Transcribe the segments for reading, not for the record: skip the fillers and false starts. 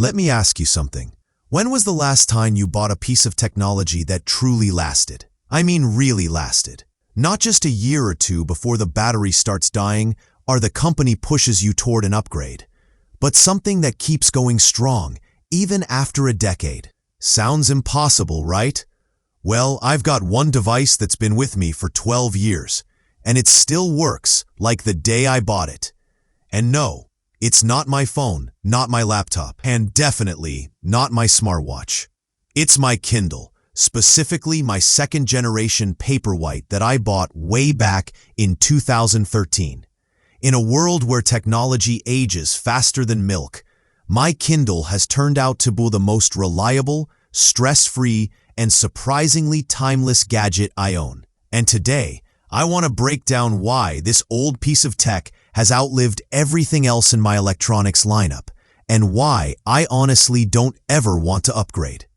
Let me ask you something. When was the last time you bought a piece of technology that truly lasted? I mean really lasted. Not just a year or two before the battery starts dying or the company pushes you toward an upgrade, but something that keeps going strong, even after a decade. Sounds impossible, right? Well, I've got one device that's been with me for 12 years, and it still works like the day I bought it. And no, it's not my phone, not my laptop, and definitely not my smartwatch. It's my Kindle, specifically my second-generation Paperwhite that I bought way back in 2013. In a world where technology ages faster than milk, my Kindle has turned out to be the most reliable, stress-free, and surprisingly timeless gadget I own. And today, I want to break down why this old piece of tech has outlived everything else in my electronics lineup, and why I honestly don't ever want to upgrade.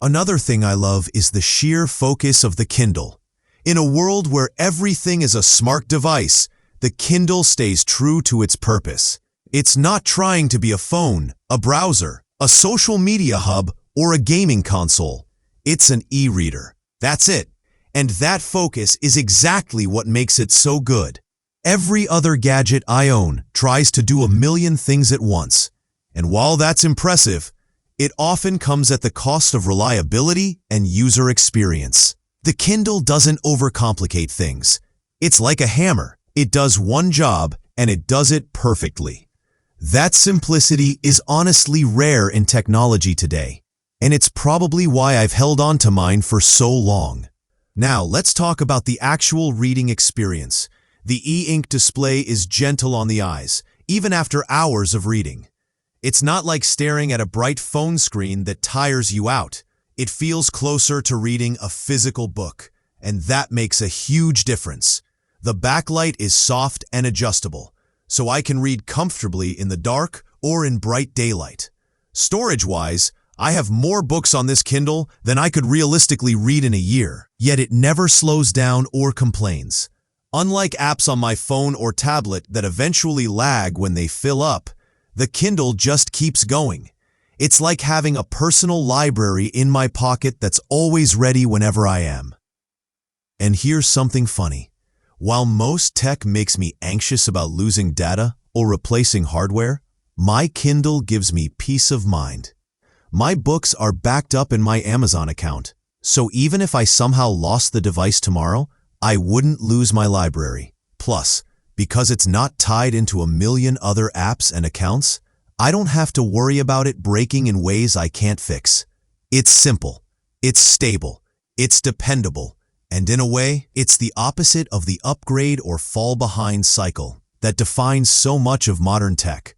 Another thing I love is the sheer focus of the Kindle. In a world where everything is a smart device, the Kindle stays true to its purpose. It's not trying to be a phone, a browser, a social media hub, or a gaming console. It's an e-reader. That's it. And that focus is exactly what makes it so good. Every other gadget I own tries to do a million things at once. And while that's impressive, it often comes at the cost of reliability and user experience. The Kindle doesn't overcomplicate things. It's like a hammer. It does one job, and it does it perfectly. That simplicity is honestly rare in technology today, and it's probably why I've held on to mine for so long. Now, let's talk about the actual reading experience. The e-ink display is gentle on the eyes, even after hours of reading. It's not like staring at a bright phone screen that tires you out. It feels closer to reading a physical book, and that makes a huge difference. The backlight is soft and adjustable, so I can read comfortably in the dark or in bright daylight. Storage-wise, I have more books on this Kindle than I could realistically read in a year, yet it never slows down or complains. Unlike apps on my phone or tablet that eventually lag when they fill up, the Kindle just keeps going. It's like having a personal library in my pocket that's always ready whenever I am. And here's something funny. While most tech makes me anxious about losing data or replacing hardware, my Kindle gives me peace of mind. My books are backed up in my Amazon account, so even if I somehow lost the device tomorrow, I wouldn't lose my library. Plus, because it's not tied into a million other apps and accounts, I don't have to worry about it breaking in ways I can't fix. It's simple, it's stable, it's dependable, and in a way, it's the opposite of the upgrade or fall behind cycle that defines so much of modern tech.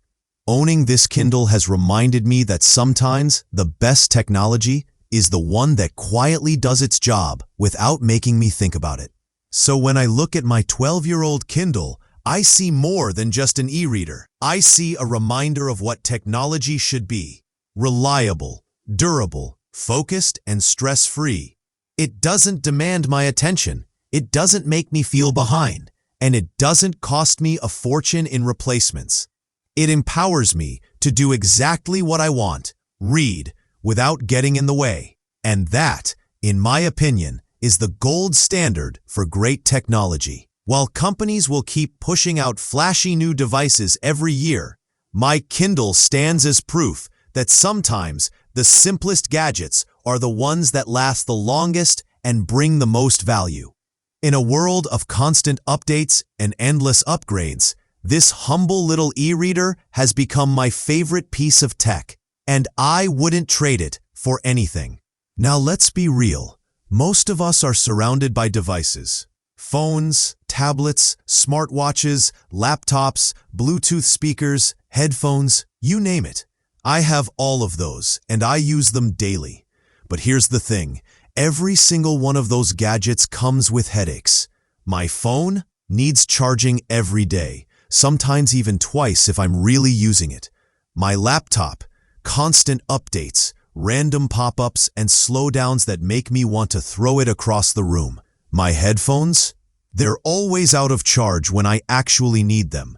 Owning this Kindle has reminded me that sometimes the best technology is the one that quietly does its job without making me think about it. So when I look at my 12-year-old Kindle, I see more than just an e-reader. I see a reminder of what technology should be: reliable, durable, focused, and stress-free. It doesn't demand my attention, it doesn't make me feel behind, and it doesn't cost me a fortune in replacements. It empowers me to do exactly what I want, read, without getting in the way. And that, in my opinion, is the gold standard for great technology. While companies will keep pushing out flashy new devices every year, my Kindle stands as proof that sometimes the simplest gadgets are the ones that last the longest and bring the most value. In a world of constant updates and endless upgrades, this humble little e-reader has become my favorite piece of tech, and I wouldn't trade it for anything. Now let's be real. Most of us are surrounded by devices. Phones, tablets, smartwatches, laptops, Bluetooth speakers, headphones, you name it. I have all of those, and I use them daily. But here's the thing. Every single one of those gadgets comes with headaches. My phone needs charging every day, sometimes even twice if I'm really using it. My laptop, constant updates, random pop-ups, and slowdowns that make me want to throw it across the room. My headphones? They're always out of charge when I actually need them.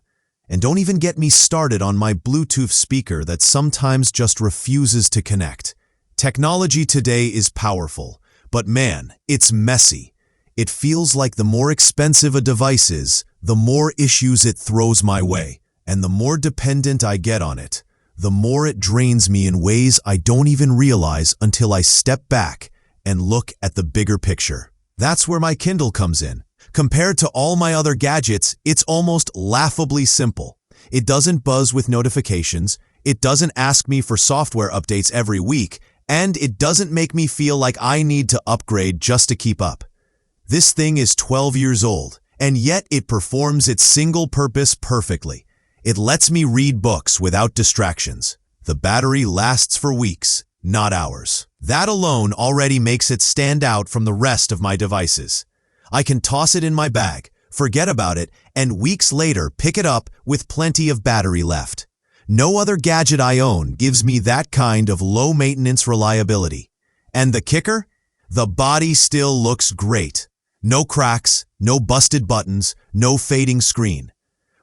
And don't even get me started on my Bluetooth speaker that sometimes just refuses to connect. Technology today is powerful, but man, it's messy. It feels like the more expensive a device is, the more issues it throws my way, and the more dependent I get on it, the more it drains me in ways I don't even realize until I step back and look at the bigger picture. That's where my Kindle comes in. Compared to all my other gadgets, it's almost laughably simple. It doesn't buzz with notifications, it doesn't ask me for software updates every week, and it doesn't make me feel like I need to upgrade just to keep up. This thing is 12 years old, and yet it performs its single purpose perfectly. It lets me read books without distractions. The battery lasts for weeks, not hours. That alone already makes it stand out from the rest of my devices. I can toss it in my bag, forget about it, and weeks later pick it up with plenty of battery left. No other gadget I own gives me that kind of low-maintenance reliability. And the kicker? The body still looks great. No cracks, no busted buttons, no fading screen.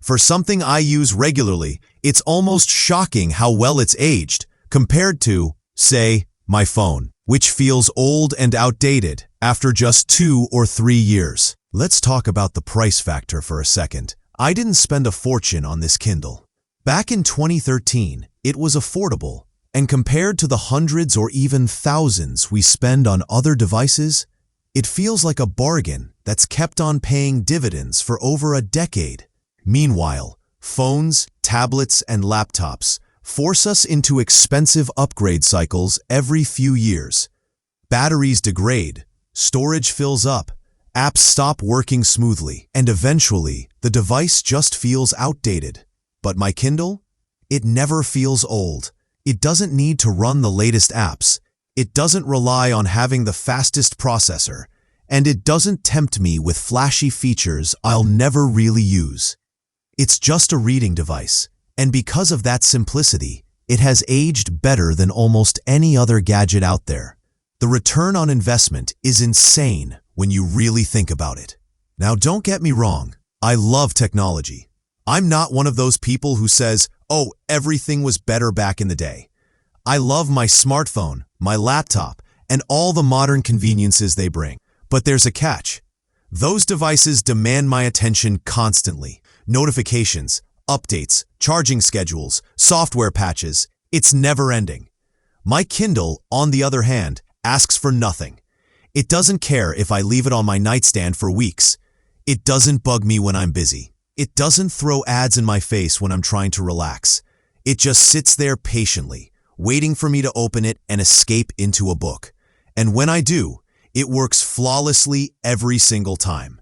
For something I use regularly, it's almost shocking how well it's aged compared to, say, my phone, which feels old and outdated after just 2 or 3 years. Let's talk about the price factor for a second. I didn't spend a fortune on this Kindle. Back in 2013, it was affordable, and compared to the hundreds or even thousands we spend on other devices, it feels like a bargain that's kept on paying dividends for over a decade. Meanwhile, phones, tablets, and laptops force us into expensive upgrade cycles every few years. Batteries degrade, storage fills up, apps stop working smoothly, and eventually, the device just feels outdated. But my Kindle? It never feels old. It doesn't need to run the latest apps. It doesn't rely on having the fastest processor. And it doesn't tempt me with flashy features I'll never really use. It's just a reading device, and because of that simplicity, it has aged better than almost any other gadget out there. The return on investment is insane when you really think about it. Now, don't get me wrong, I love technology. I'm not one of those people who says, oh, everything was better back in the day. I love my smartphone, my laptop, and all the modern conveniences they bring. But there's a catch. Those devices demand my attention constantly. Notifications, updates, charging schedules, software patches, it's never ending. My Kindle, on the other hand, asks for nothing. It doesn't care if I leave it on my nightstand for weeks. It doesn't bug me when I'm busy. It doesn't throw ads in my face when I'm trying to relax. It just sits there patiently, waiting for me to open it and escape into a book. And when I do, it works flawlessly every single time.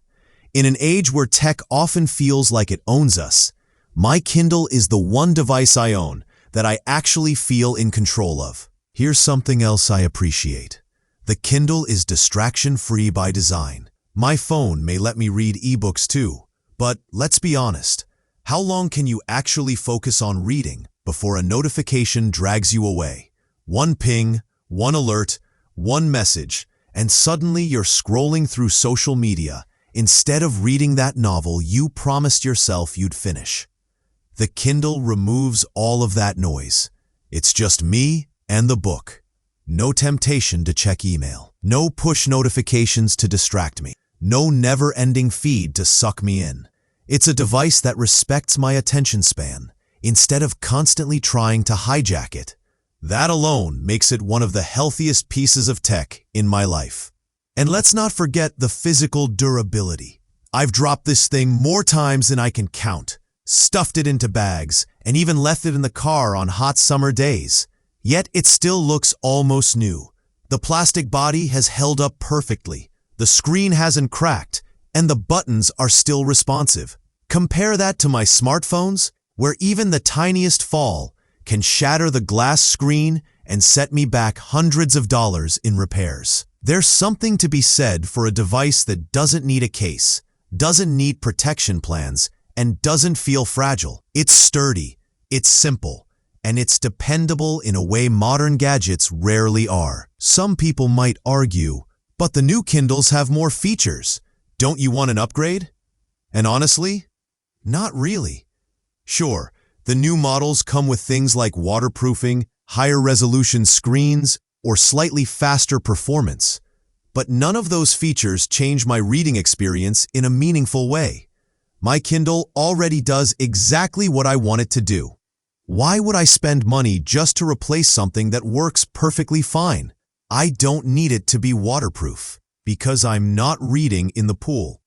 In an age where tech often feels like it owns us, my Kindle is the one device I own that I actually feel in control of. Here's something else I appreciate. The Kindle is distraction-free by design. My phone may let me read ebooks too, but let's be honest, how long can you actually focus on reading before a notification drags you away? One ping, one alert, one message, and suddenly you're scrolling through social media instead of reading that novel you promised yourself you'd finish. The Kindle removes all of that noise. It's just me and the book. No temptation to check email. No push notifications to distract me. No never-ending feed to suck me in. It's a device that respects my attention span instead of constantly trying to hijack it. That alone makes it one of the healthiest pieces of tech in my life. And let's not forget the physical durability. I've dropped this thing more times than I can count, stuffed it into bags, and even left it in the car on hot summer days. Yet it still looks almost new. The plastic body has held up perfectly, the screen hasn't cracked, and the buttons are still responsive. Compare that to my smartphones, where even the tiniest fall can shatter the glass screen and set me back hundreds of dollars in repairs. There's something to be said for a device that doesn't need a case, doesn't need protection plans, and doesn't feel fragile. It's sturdy, it's simple, and it's dependable in a way modern gadgets rarely are. Some people might argue, but the new Kindles have more features. Don't you want an upgrade? And honestly, not really. Sure, the new models come with things like waterproofing, higher resolution screens, or slightly faster performance. But none of those features change my reading experience in a meaningful way. My Kindle already does exactly what I want it to do. Why would I spend money just to replace something that works perfectly fine? I don't need it to be waterproof, because I'm not reading in the pool.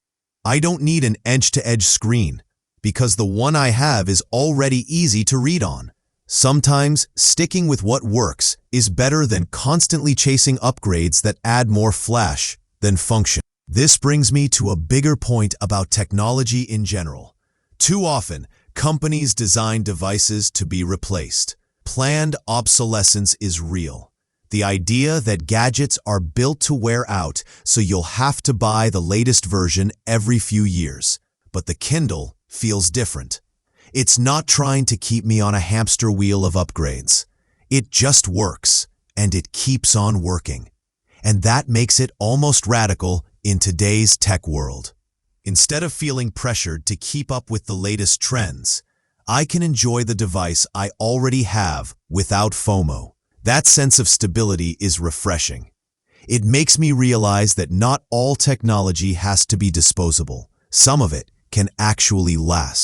I don't need an edge-to-edge screen, because the one I have is already easy to read on. Sometimes, sticking with what works is better than constantly chasing upgrades that add more flash than function. This brings me to a bigger point about technology in general. Too often, companies design devices to be replaced. Planned obsolescence is real. The idea that gadgets are built to wear out, so you'll have to buy the latest version every few years. But the Kindle feels different. It's not trying to keep me on a hamster wheel of upgrades. It just works, and it keeps on working. And that makes it almost radical in today's tech world. Instead of feeling pressured to keep up with the latest trends, I can enjoy the device I already have without FOMO. That sense of stability is refreshing. It makes me realize that not all technology has to be disposable. Some of it can actually last.